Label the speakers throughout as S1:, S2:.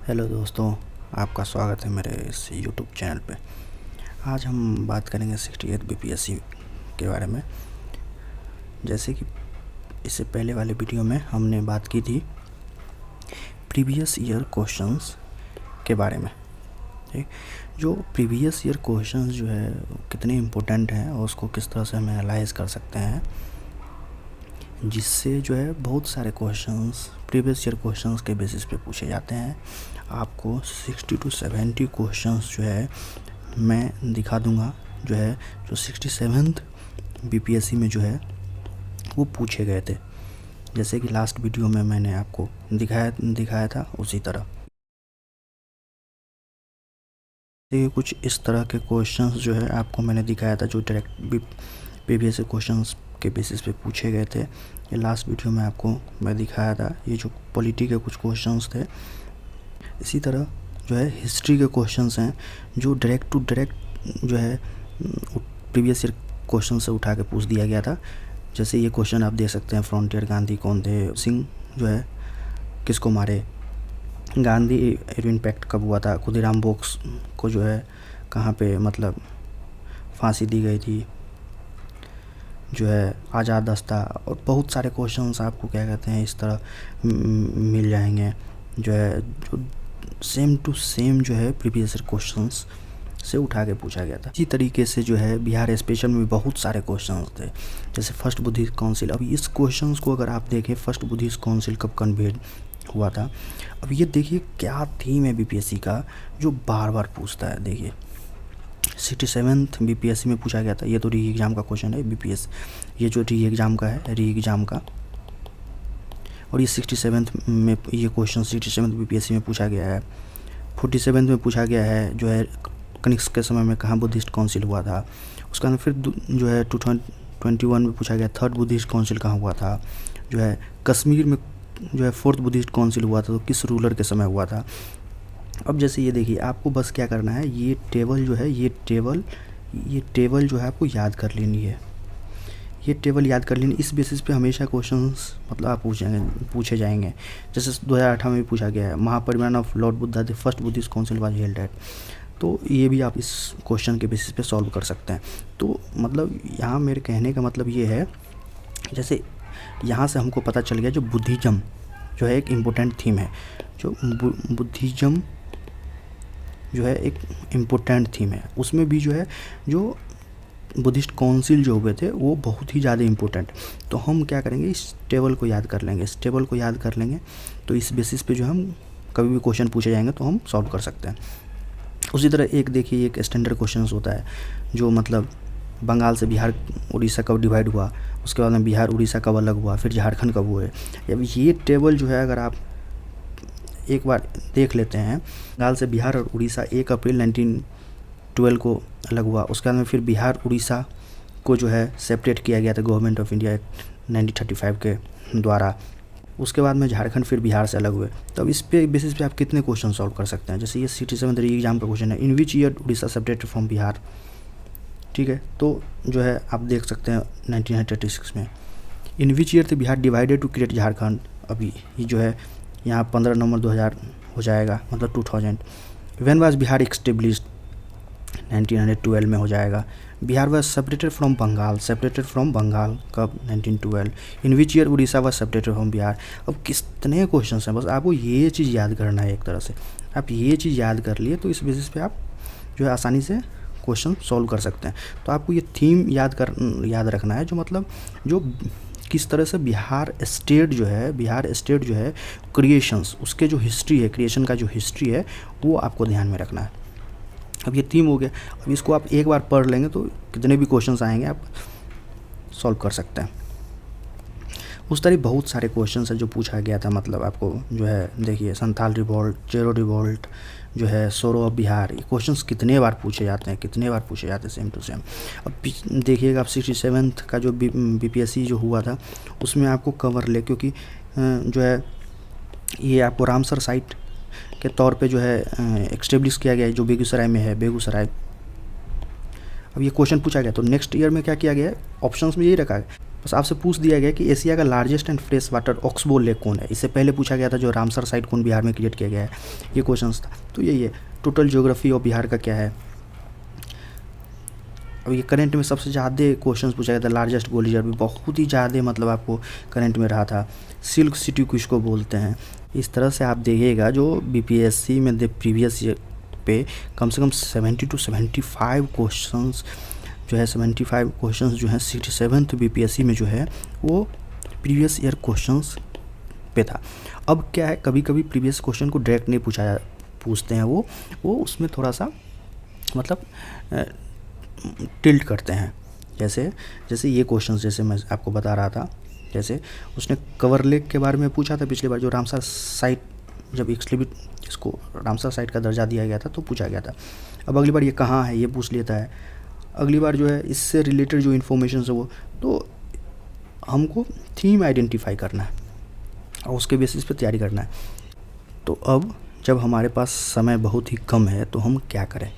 S1: Hello दोस्तों, आपका स्वागत है मेरे इस यूट्यूब चैनल पे। आज हम बात करेंगे 68 बीपीएससी के बारे में। जैसे कि इससे पहले वाले वीडियो में हमने बात की थी प्रीवियस ईयर क्वेश्चंस के बारे में। ठीक, जो प्रीवियस ईयर क्वेश्चंस जो है कितने इम्पोर्टेंट हैं और उसको किस तरह से हम एनालाइज कर सकते हैं, जिससे जो है बहुत सारे क्वेश्चंस प्रीवियस ईयर क्वेश्चंस के बेसिस पे पूछे जाते हैं। आपको 60 to 70 क्वेश्चंस जो है मैं दिखा दूंगा, जो है जो 67th बीपीएससी में जो है वो पूछे गए थे। जैसे कि लास्ट वीडियो में मैंने आपको दिखाया था उसी तरह। देखिए, कुछ इस तरह के क्वेश्चंस जो है आपको मैंने दिखाया था, जो डायरेक्ट प्रीवियस क्वेश्चंस के बेसिस पे पूछे गए थे। ये लास्ट वीडियो में आपको मैं दिखाया था, ये जो पॉलिटी के कुछ क्वेश्चंस थे। इसी तरह जो है हिस्ट्री के क्वेश्चंस हैं, जो डायरेक्ट टू डायरेक्ट जो है प्रीवियस ईयर क्वेश्चन से उठा के पूछ दिया गया था। जैसे ये क्वेश्चन आप देख सकते हैं, फ्रंटियर गांधी कौन थे, सिंह जो है किसको मारे, गांधी इरविन पैक्ट कब हुआ था, खुदीराम बोस को जो है कहाँ पे मतलब फांसी दी गई थी, जो है आज़ाद दस्ता, और बहुत सारे क्वेश्चंस आपको क्या कहते हैं इस तरह मिल जाएंगे, जो है जो सेम टू सेम जो है प्रीवियस क्वेश्चंस से उठा के पूछा गया था। इसी तरीके से जो है बिहार स्पेशल में बहुत सारे क्वेश्चंस थे। जैसे फर्स्ट बुद्धिस्ट काउंसिल, अब इस क्वेश्चंस को अगर आप देखें, फर्स्ट बुद्धिस्ट काउंसिल कब कन्वेन हुआ था। अब ये देखिए क्या थीम है बीपीएससी का, जो बार बार पूछता है। देखिए 67th बीपीएससी में पूछा गया था। ये तो री एग्ज़ाम का क्वेश्चन है बीपीएस, ये जो री एग्ज़ाम का है, री एग्ज़ाम का। और ये 67th में ये क्वेश्चन 67th बीपीएससी में पूछा गया है। 47th में पूछा गया है, जो है कनिष्क के समय में कहाँ बुद्धिस्ट काउंसिल हुआ था। उसका फिर जो है 2021 में पूछा गया थर्ड बुद्धिस्ट काउंसिल कहाँ हुआ था। जो है कश्मीर में जो है फोर्थ बुद्धिस्ट काउंसिल हुआ था, तो किस रूलर के समय हुआ था। अब जैसे ये देखिए, आपको बस क्या करना है, ये टेबल जो है, ये टेबल जो है आपको याद कर लेनी है। ये टेबल याद कर लेनी, इस बेसिस पे हमेशा क्वेश्चंस मतलब आप पूछे जाएंगे। जैसे 2018 में भी पूछा गया है, Mahaparinirvana of Lord Buddha the first Buddhist council was held at. तो ये भी आप इस क्वेश्चन के बेसिस पे सॉल्व कर सकते हैं। तो मतलब यहाँ मेरे कहने का मतलब ये है, जैसे यहाँ से हमको पता चल गया जो बुद्धिज़्म जो है एक इम्पोर्टेंट थीम है, जो बुद्धिज़्म जो है एक इम्पोर्टेंट थीम है। उसमें भी जो है जो बुद्धिस्ट काउंसिल जो हुए थे वो बहुत ही ज़्यादा इम्पोर्टेंट। तो हम क्या करेंगे, इस टेबल को याद कर लेंगे, इस टेबल को याद कर लेंगे। तो इस बेसिस पे जो हम कभी भी क्वेश्चन पूछे जाएंगे तो हम सॉल्व कर सकते हैं। उसी तरह एक देखिए, एक स्टैंडर्ड क्वेश्चन होता है, जो मतलब बंगाल से बिहार उड़ीसा कब डिवाइड हुआ, उसके बाद में बिहार उड़ीसा कब अलग हुआ, फिर झारखंड कब हुए। अब ये टेबल जो है अगर आप एक बार देख लेते हैं, बंगाल से बिहार और उड़ीसा 1 अप्रैल 1912 को अलग हुआ। उसके बाद में फिर बिहार उड़ीसा को जो है सेपरेट किया गया था गवर्नमेंट ऑफ इंडिया एक्ट 1935 के द्वारा। उसके बाद में झारखंड फिर बिहार से अलग हुए। तो अब इस पे बेसिस पे आप कितने क्वेश्चन सॉल्व कर सकते हैं। जैसे ये 67th एग्जाम का क्वेश्चन है, in which year Orissa separated from Bihar. ठीक है, तो जो है आप देख सकते हैं 1936 में। इन विच ईयर थे Bihar divided to create Jharkhand. अभी ये जो है यहाँ 15 नवंबर 2000 हो जाएगा, मतलब 2000। व्हेन वाज बिहार एक्सटेब्लिश्ड, 1912 में हो जाएगा। Bihar was separated from Bengal कब, 1912। In which year Orissa was separated from Bihar. अब कितने क्वेश्चन हैं, बस आपको ये चीज़ याद करना है। एक तरह से आप ये चीज़ याद कर लिए तो इस बेसिस पे आप जो है आसानी से क्वेश्चन सॉल्व कर सकते हैं। तो आपको ये थीम याद रखना है, जो मतलब जो किस तरह से बिहार स्टेट जो है क्रिएशंस, उसके जो हिस्ट्री है, क्रिएशन का जो हिस्ट्री है वो आपको ध्यान में रखना है। अब ये थीम हो गया। अब इसको आप एक बार पढ़ लेंगे तो कितने भी क्वेश्चंस आएंगे आप सॉल्व कर सकते हैं। उस तरह बहुत सारे क्वेश्चंस है जो पूछा गया था। मतलब आपको जो है देखिए, संथाल रिवॉल्ट, चेरो रिवॉल्ट, जो है सोरो ऑफ बिहार, ये क्वेश्चंस कितने बार पूछे जाते हैं, सेम टू सेम। अब देखिएगा आप 67th का जो बीपीएससी जो हुआ था उसमें आपको कवर ले, क्योंकि जो है ये आपको रामसर साइट के तौर पे जो है एक्स्टेब्लिश किया गया है, जो बेगूसराय में है, बेगूसराय। अब ये क्वेश्चन पूछा गया तो नेक्स्ट ईयर में क्या किया गया है, ऑप्शंस में यही रखा है, बस आपसे पूछ दिया गया कि एशिया का largest and fresh water oxbow lake कौन है। इससे पहले पूछा गया था जो रामसर साइट कौन बिहार में क्रिएट किया गया है, ये क्वेश्चन था। तो यही है, टोटल ज्योग्राफी ऑफ बिहार का क्या है। अब ये करंट में सबसे ज़्यादा क्वेश्चन पूछा गया था, लार्जेस्ट ग्वालियर भी बहुत ही ज़्यादा मतलब आपको करंट में रहा था। सिल्क सिटी किसको बोलते हैं। इस तरह से आप देखिएगा जो बीपीएससी में प्रीवियस ईयर पे कम से कम 70 to 75 क्वेश्चंस जो है 75 क्वेश्चंस जो है 67th बीपीएससी में जो है वो प्रीवियस ईयर क्वेश्चंस पे था। अब क्या है, कभी कभी प्रीवियस क्वेश्चन को डायरेक्ट नहीं पूछते हैं, वो उसमें थोड़ा सा मतलब टिल्ट करते हैं। जैसे ये क्वेश्चन जैसे मैं आपको बता रहा था, जैसे उसने कवर लेक के बारे में पूछा था पिछली बार, जो रामसर साइट जब एक्सलिबिट इसको रामसर साइट का दर्जा दिया गया था तो पूछा गया था। अब अगली बार ये कहाँ है ये पूछ लेता है। अगली बार जो है इससे रिलेटेड जो इन्फॉर्मेशन है वो, तो हमको थीम आइडेंटिफाई करना है और उसके बेसिस पे तैयारी करना है। तो अब जब हमारे पास समय बहुत ही कम है तो हम क्या करें,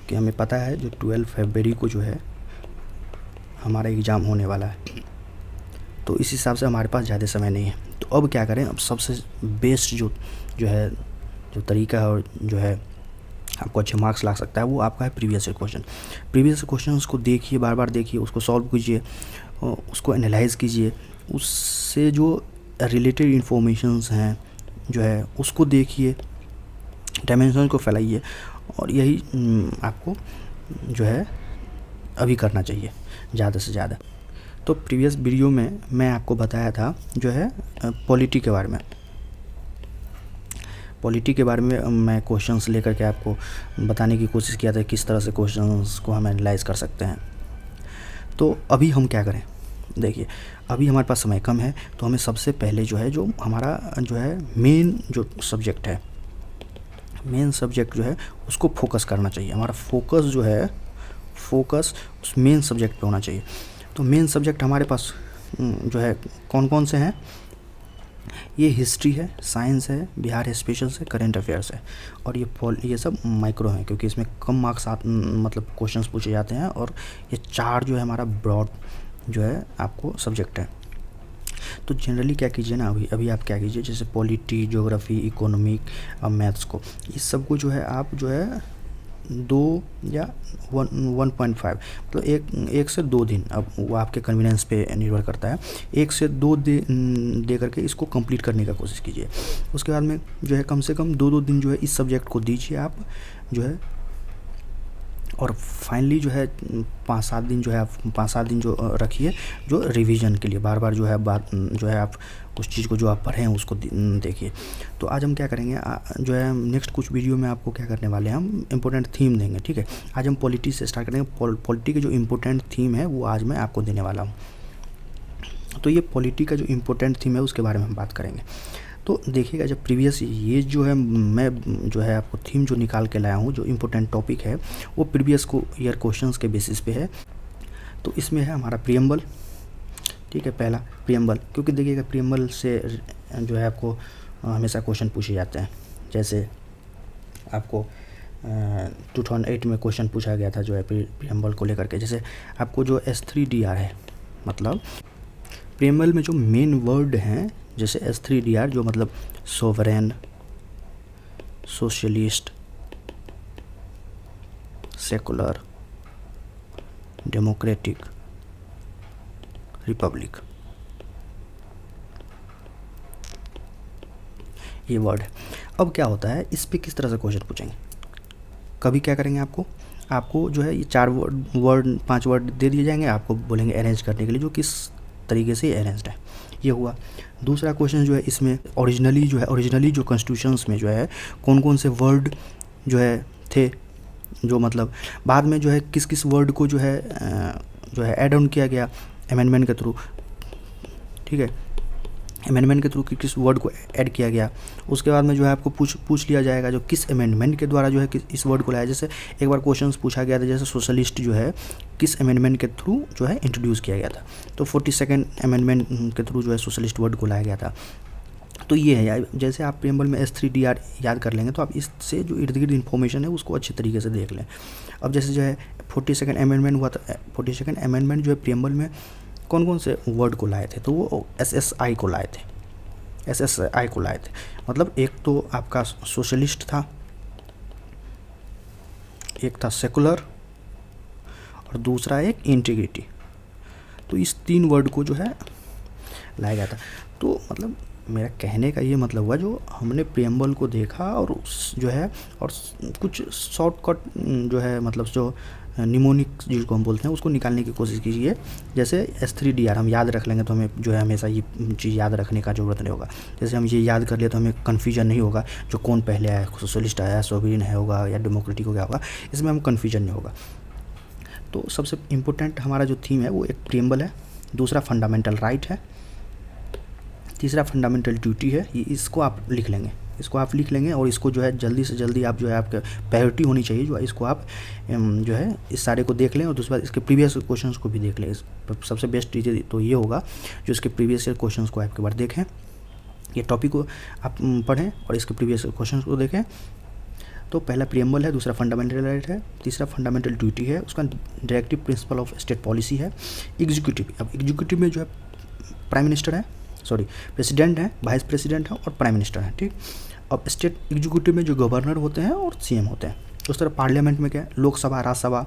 S1: कि हमें पता है जो 12 फरवरी को जो है हमारा एग्ज़ाम होने वाला है, तो इस हिसाब से हमारे पास ज़्यादा समय नहीं है। तो अब क्या करें, अब सबसे बेस्ट जो तरीका है और जो है आपको अच्छे मार्क्स ला सकता है वो आपका है previous year question. Previous question को देखिए, बार बार देखिए, उसको सॉल्व कीजिए, उसको एनालाइज कीजिए, उससे जो रिलेटेड इन्फॉर्मेशंस हैं जो है उसको देखिए, डायमेंशन को फैलाइए, और यही आपको जो है अभी करना चाहिए ज़्यादा से ज़्यादा। तो प्रीवियस वीडियो में मैं आपको बताया था जो है पॉलिटी के बारे में। पॉलिटी के बारे में मैं क्वेश्चंस लेकर के आपको बताने की कोशिश किया था किस तरह से क्वेश्चंस को हम एनालाइज कर सकते हैं। तो अभी हम क्या करें, देखिए अभी हमारे पास समय कम है, तो हमें सबसे पहले जो है जो हमारा जो है मेन जो सब्जेक्ट है, मेन सब्जेक्ट जो है उसको फोकस करना चाहिए। हमारा फोकस जो है फोकस उस मेन सब्जेक्ट पे होना चाहिए। तो मेन सब्जेक्ट हमारे पास जो है कौन कौन से हैं, ये हिस्ट्री है, साइंस है, बिहार स्पेशल है, करंट अफेयर्स है, और ये सब माइक्रो हैं क्योंकि इसमें कम मार्क्स मतलब क्वेश्चंस पूछे जाते हैं, और ये चार जो है हमारा ब्रॉड जो है आपको सब्जेक्ट है। तो जनरली क्या कीजिए ना, अभी आप क्या कीजिए, जैसे पॉलिटी, ज्योग्राफी, इकोनॉमिक, मैथ्स को, इस सब को जो है आप जो है 2 या 1.5 मतलब एक से 2 दिन, अब वो आपके कन्वीनियंस पे निर्भर करता है, 1 से 2 दे करके इसको कंप्लीट करने का कोशिश कीजिए। उसके बाद में जो है कम से कम 2 दिन जो है इस सब्जेक्ट को दीजिए आप जो है, और फाइनली जो है 5-7 दिन जो है आप 5-7 दिन जो रखिए जो रिवीजन के लिए, बार बार जो है बात जो है आप उस चीज़ को जो आप पढ़े हैं उसको देखिए। तो आज हम क्या करेंगे जो है नेक्स्ट कुछ वीडियो में आपको क्या करने वाले हैं, हम इम्पोर्टेंट थीम देंगे, ठीक है। आज हम पॉलिटी से स्टार्ट करेंगे। पॉलिटी की जो इम्पोर्टेंट थीम है वो आज मैं आपको देने वाला हूँ। तो ये पॉलिटी का जो इम्पोर्टेंट थीम है उसके बारे में हम बात करेंगे। तो देखिएगा जब प्रीवियस ये जो है मैं जो है आपको थीम जो निकाल के लाया हूँ, जो इम्पोर्टेंट टॉपिक है वो प्रीवियस ईयर क्वेश्चंस के बेसिस पे है। तो इसमें है हमारा प्रीएम्बल, ठीक है, पहला प्रीएम्बल, क्योंकि देखिएगा प्रीएम्बल से जो है आपको हमेशा क्वेश्चन पूछे जाते हैं। जैसे आपको 2008 में क्वेश्चन पूछा गया था जो है प्रीएम्बल को लेकर के। जैसे आपको जो S3DR है, मतलब प्रीएम्बल में जो मेन वर्ड हैं, जैसे S3DR जो मतलब sovereign, socialist, secular, democratic, Republic, ये वर्ड है। अब क्या होता है, इस पे किस तरह से क्वेश्चन पूछेंगे, कभी क्या करेंगे, आपको जो है ये 4 वर्ड 5 वर्ड दे दिए जाएंगे, आपको बोलेंगे अरेंज करने के लिए जो किस तरीके से अरेंज्ड है, ये हुआ। दूसरा क्वेश्चन जो है इसमें ओरिजिनली जो कॉन्स्टिट्यूशंस में जो है कौन कौन से वर्ड जो है थे, जो मतलब बाद में जो है किस किस वर्ड को जो है ऐड ऑन किया गया अमेंडमेंट के थ्रू, ठीक है, अमेंडमेंट के थ्रू किस वर्ड को ऐड किया गया। उसके बाद में जो है आपको पूछ लिया जाएगा जो किस अमेंडमेंट के द्वारा जो है इस वर्ड को लाया। जैसे एक बार क्वेश्चन पूछा गया था, जैसे सोशलिस्ट जो है किस अमेंडमेंट के थ्रू जो है इंट्रोड्यूस किया गया था, तो 42nd अमेंडमेंट के थ्रू जो है सोशलिस्ट वर्ड को लाया गया था। तो ये है, जैसे आप प्रीएम्बल में S3DR याद कर लेंगे तो आप इससे जो इर्द गिर्द इन्फॉर्मेशन है उसको अच्छे तरीके से देख लें। अब जैसे जो है 42nd अमेंडमेंट हुआ था, 42nd अमेंडमेंट जो है प्रीएम्बल में कौन कौन से वर्ड को लाए थे, तो वो SSI को लाए थे, SSI को लाए थे। मतलब एक तो आपका सोशलिस्ट था, एक था सेकुलर, और दूसरा एक इंटीग्रिटी। तो इस 3 वर्ड को जो है लाया गया था। तो मतलब मेरा कहने का ये मतलब हुआ, जो हमने प्रियम्बल को देखा और जो है और कुछ शॉर्टकट जो है, मतलब जो निमोनिक जिसको हम बोलते हैं उसको निकालने की कोशिश कीजिए। जैसे S3DR हम याद रख लेंगे तो हमें जो है हमेशा ये चीज़ याद रखने का ज़रूरत नहीं होगा। जैसे हम ये याद कर लिए तो हमें कन्फ्यूजन नहीं होगा जो कौन पहले आया, सोशलिस्ट आया, सोवरेन है होगा या डेमोक्रेटिक हो गया होगा, इसमें हम कन्फ्यूजन नहीं होगा। तो सबसे इम्पोर्टेंट हमारा जो थीम है वो एक प्रियम्बल है, दूसरा फंडामेंटल राइट है, तीसरा फंडामेंटल ड्यूटी है। ये इसको आप लिख लेंगे, इसको आप लिख लेंगे और इसको जो है जल्दी से जल्दी आप जो है आपका प्रायोरिटी होनी चाहिए, जो इसको आप जो है इस सारे को देख लें और दूसरी बात इसके प्रीवियस क्वेश्चंस को भी देख लें। सबसे बेस्ट चीज़ तो ये होगा जो इसके प्रीवियस क्वेश्चंस को आपके बार देखें, ये टॉपिक को आप पढ़ें और इसके प्रीवियस क्वेश्चंस को देखें। तो पहला प्रियम्बल है, दूसरा फंडामेंटल राइट है, तीसरा फंडामेंटल ड्यूटी है, उसका directive principle of state policy है। एग्जीक्यूटिव, अब एग्जीक्यूटिव में जो है प्राइम मिनिस्टर है, सॉरी प्रेसिडेंट है, वाइस प्रेसिडेंट है और प्राइम मिनिस्टर है, ठीक। अब स्टेट एग्जीक्यूटिव में जो गवर्नर होते हैं और CM होते हैं। उस तरह पार्लियामेंट में क्या है, लोकसभा, राज्यसभा,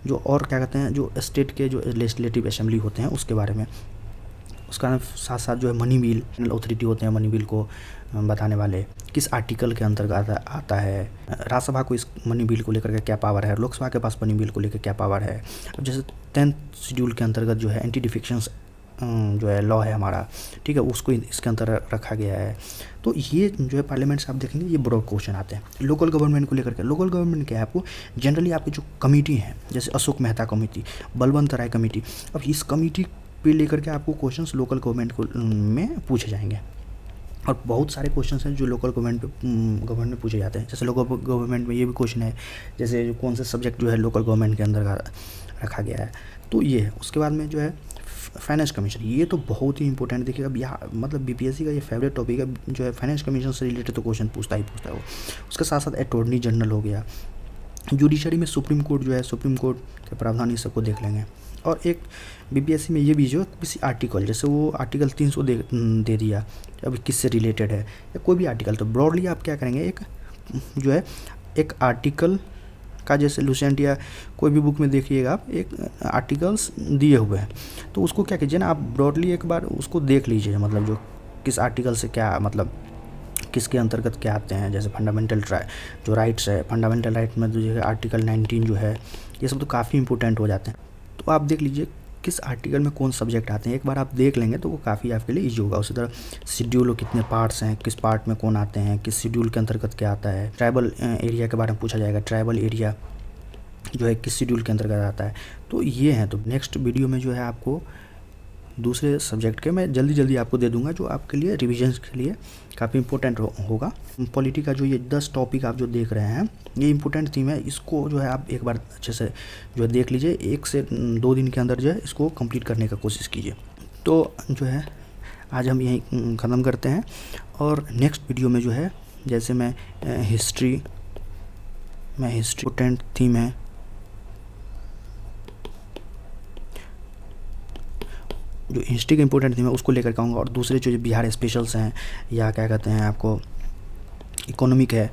S1: जो और क्या कहते हैं जो स्टेट के जो लेजिस्लेटिव असेंबली होते हैं उसके बारे में। उसका साथ साथ जो है मनी बिल अथॉरिटी होते हैं, मनी बिल को बताने वाले, किस आर्टिकल के अंतर्गत आता है, राज्यसभा को इस मनी बिल को लेकर के क्या पावर है, लोकसभा के पास मनी बिल को लेकर क्या पावर है। अब जैसे 10th शेड्यूल के अंतर्गत जो है एंटी डिफेक्शंस जो है लॉ है हमारा, ठीक है, उसको इसके अंदर रखा गया है। तो ये जो है पार्लियामेंट से आप देखेंगे ये ब्रॉड क्वेश्चन आते हैं। लोकल गवर्नमेंट को लेकर के, लोकल गवर्नमेंट क्या है, आपको जनरली आपकी जो कमेटी है, जैसे अशोक मेहता कमेटी, बलवंत राय कमेटी, अब इस कमेटी पे लेकर के आपको क्वेश्चंस लोकल गवर्नमेंट को में पूछे जाएंगे। और बहुत सारे क्वेश्चंस हैं जो लोकल गवर्नमेंट में पूछे जाते हैं। जैसे लोकल गवर्नमेंट में ये भी क्वेश्चन है, जैसे जो कौन सा सब्जेक्ट जो है लोकल गवर्नमेंट के अंदर रखा गया है, तो ये है। उसके बाद में जो है फाइनेंस कमीशन, ये तो बहुत ही इंपॉर्टेंट। देखिए अब यहाँ मतलब BPSC का ये फेवरेट टॉपिक है, जो है फाइनेंस कमीशन से रिलेटेड तो क्वेश्चन पूछता ही पूछता है वो। उसके साथ साथ अटॉर्नी जनरल हो गया, जुडिशरी में सुप्रीम कोर्ट जो है, सुप्रीम कोर्ट के प्रावधान ये सबको देख लेंगे। और एक BPSC में ये भी जो किसी आर्टिकल, जैसे वो आर्टिकल 300 दे दिया, अब किससे रिलेटेड है या कोई भी आर्टिकल, तो ब्रॉडली आप क्या करेंगे, एक जो है एक आर्टिकल का, जैसे लुसेंट या कोई भी बुक में देखिएगा आप, एक आर्टिकल्स दिए हुए हैं, तो उसको क्या कीजिए ना, आप ब्रॉडली एक बार उसको देख लीजिए, मतलब जो किस आर्टिकल से क्या, मतलब किसके अंतर्गत क्या आते हैं। जैसे फंडामेंटल जो राइट्स है, फंडामेंटल राइट में जो आर्टिकल 19 जो है, ये सब तो काफ़ी इंपॉर्टेंट हो जाते हैं। तो आप देख लीजिए किस आर्टिकल में कौन सब्जेक्ट आते हैं, एक बार आप देख लेंगे तो वो काफ़ी आपके लिए ईजी होगा। उसी तरह शेड्यूल और कितने पार्ट्स हैं, किस पार्ट में कौन आते हैं, किस शेड्यूल के अंतर्गत क्या आता है। ट्राइबल एरिया के बारे में पूछा जाएगा, ट्राइबल एरिया जो है किस शेड्यूल के अंतर्गत आता है। तो ये हैं। तो नेक्स्ट वीडियो में जो है आपको दूसरे सब्जेक्ट के मैं जल्दी आपको दे दूंगा, जो आपके लिए रिविजन के लिए काफ़ी इंपॉर्टेंट होगा। पॉलिटी का जो ये 10 टॉपिक आप जो देख रहे हैं, ये इंपॉर्टेंट थीम है, इसको जो है आप एक बार अच्छे से जो है देख लीजिए, 1 से 2 दिन के अंदर जो है इसको कंप्लीट करने का कोशिश कीजिए। तो जो है आज हम यहीं ख़त्म करते हैं, और नेक्स्ट वीडियो में जो है जैसे मैं हिस्ट्री इंपॉर्टेंट थीम है, जो हिस्ट्री का इंपॉर्टेंट थीम है उसको लेकर के आऊँगा, और दूसरे जो बिहार स्पेशल्स हैं या क्या कहते हैं आपको इकोनॉमिक है,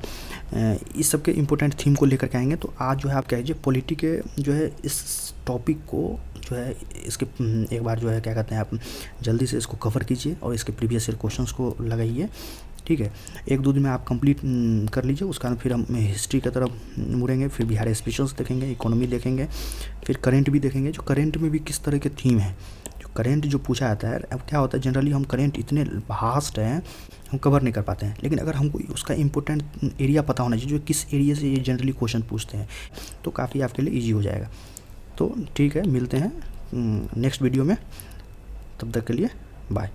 S1: इस सब के इम्पोर्टेंट थीम को लेकर के आएंगे। तो आज जो है आप कह लीजिए पॉलिटी के जो है इस टॉपिक को जो है इसके एक बार जो है क्या कहते हैं आप जल्दी से इसको कवर कीजिए और इसके प्रीवियस ईयर क्वेश्चंस को लगाइए, ठीक है। 1-2 दिन में आप कंप्लीट कर लीजिए, उसके बाद फिर हम हिस्ट्री की तरफ मुड़ेंगे, फिर बिहार स्पेशल्स देखेंगे, इकोनॉमी देखेंगे, फिर करेंट भी देखेंगे। जो करेंट में भी किस तरह के थीम है, करेंट जो पूछा जाता है, अब क्या होता है जनरली हम करेंट इतने वास्ट हैं हम कवर नहीं कर पाते हैं, लेकिन अगर हमको उसका इम्पोर्टेंट एरिया पता होना चाहिए, जो किस एरिया से ये जनरली क्वेश्चन पूछते हैं, तो काफ़ी आपके लिए इजी हो जाएगा। तो ठीक है, मिलते हैं नेक्स्ट वीडियो में, तब तक के लिए बाय।